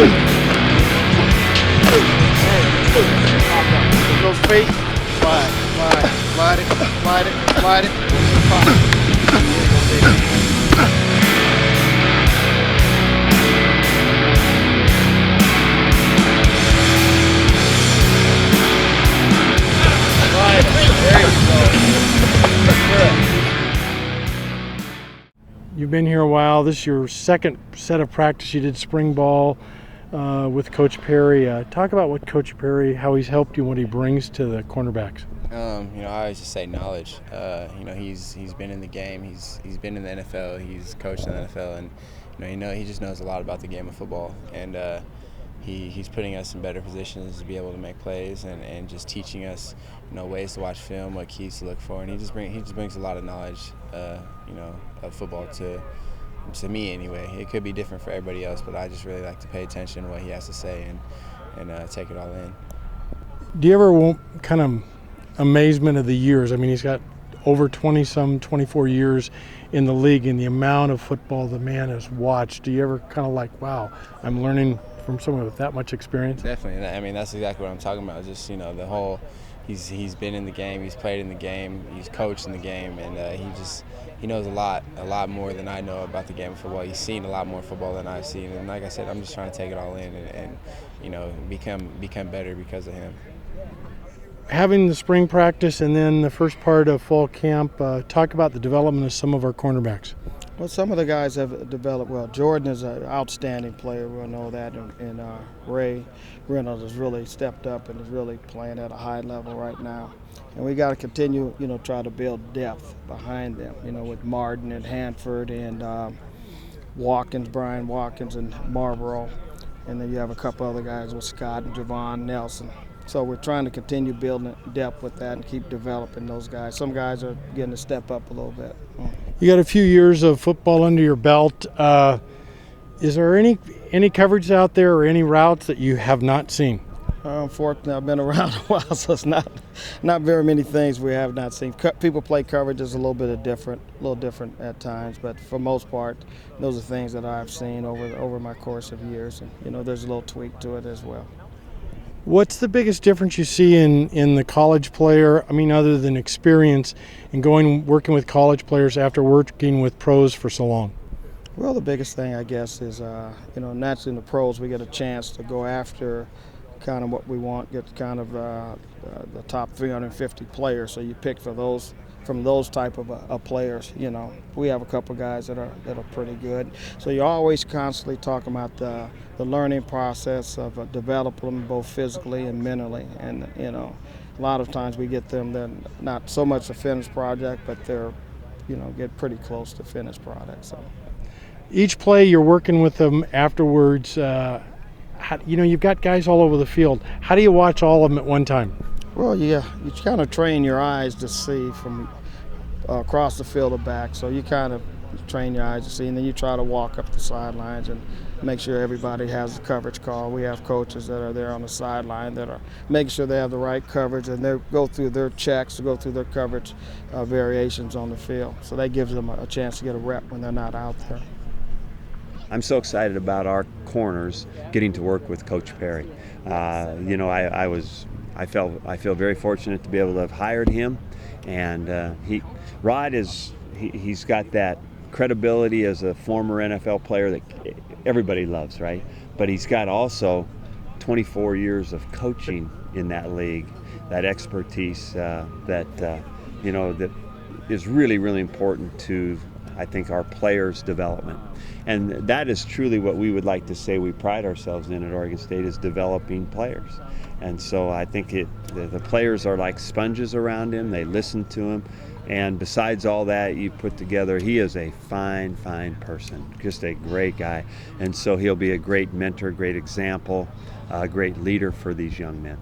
Those feet, slide it, You've been here a while. This is your second set of practice. You did spring ball with Coach Perry. Talk about what Coach Perry, how he's helped you, what he brings to the cornerbacks. I always just say knowledge. He's been in the game. He's been in the NFL. He's coached in the NFL, and he just knows a lot about the game of football. And he's putting us in better positions to be able to make plays, and just teaching us ways to watch film, what keys to look for. And he just brings a lot of knowledge of football to me anyway. It could be different for everybody else, but I just really like to pay attention to what he has to say and take it all in. Do you ever want kind of amazement of the years? I mean, he's got over 24 years in the league, and the amount of football the man has watched. Do you ever kind of like, wow, I'm learning from someone with that much experience? Definitely. I mean, that's exactly what I'm talking about. Just the whole, he's been in the game, he's played in the game, he's coached in the game, and he knows a lot more than I know about the game of football. He's seen a lot more football than I've seen, and like I said, I'm just trying to take it all in and become better because of him. Having the spring practice and then the first part of fall camp, talk about the development of some of our cornerbacks. Well, some of the guys have developed well. Jordan is an outstanding player, we'll know that, and Ray Reynolds has really stepped up and is really playing at a high level right now. And we got to continue, try to build depth behind them, with Martin and Hanford and Brian Watkins and Marlboro. And then you have a couple other guys with Scott and Javon Nelson. So we're trying to continue building depth with that and keep developing those guys. Some guys are getting to step up a little bit. You got a few years of football under your belt. Is there any coverage out there or any routes that you have not seen? Unfortunately, I've been around a while, so it's not very many things we have not seen. People play coverage is a little different at times, but for most part, those are things that I've seen over my course of years, and there's a little tweak to it as well. What's the biggest difference you see in the college player? I mean, other than experience and working with college players after working with pros for so long? Well, the biggest thing, I guess, is naturally in the pros we get a chance to go after kind of what we want, get kind of the top 350 players. So you pick from those type of players. We have a couple guys that are pretty good. So you're always constantly talking about the learning process of developing them both physically and mentally. And a lot of times we get them, they're not so much a finished project, but they're get pretty close to finished product. So each play you're working with them afterwards. You've got guys all over the field. How do you watch all of them at one time? Well, yeah, you kind of train your eyes to see from across the field or back. So you kind of train your eyes to see, and then you try to walk up the sidelines and make sure everybody has the coverage call. We have coaches that are there on the sideline that are making sure they have the right coverage, and they go through their checks, go through their coverage variations on the field. So that gives them a chance to get a rep when they're not out there. I'm so excited about our corners getting to work with Coach Perry. I feel very fortunate to be able to have hired him, and he's got that credibility as a former NFL player that everybody loves, right? But he's got also 24 years of coaching in that league, that expertise that is really, really important to, I think, our players' development. And that is truly what we would like to say we pride ourselves in at Oregon State, is developing players. And so I think the players are like sponges around him. They listen to him. And besides all that you put together, he is a fine, fine person, just a great guy. And so he'll be a great mentor, great example, a great leader for these young men.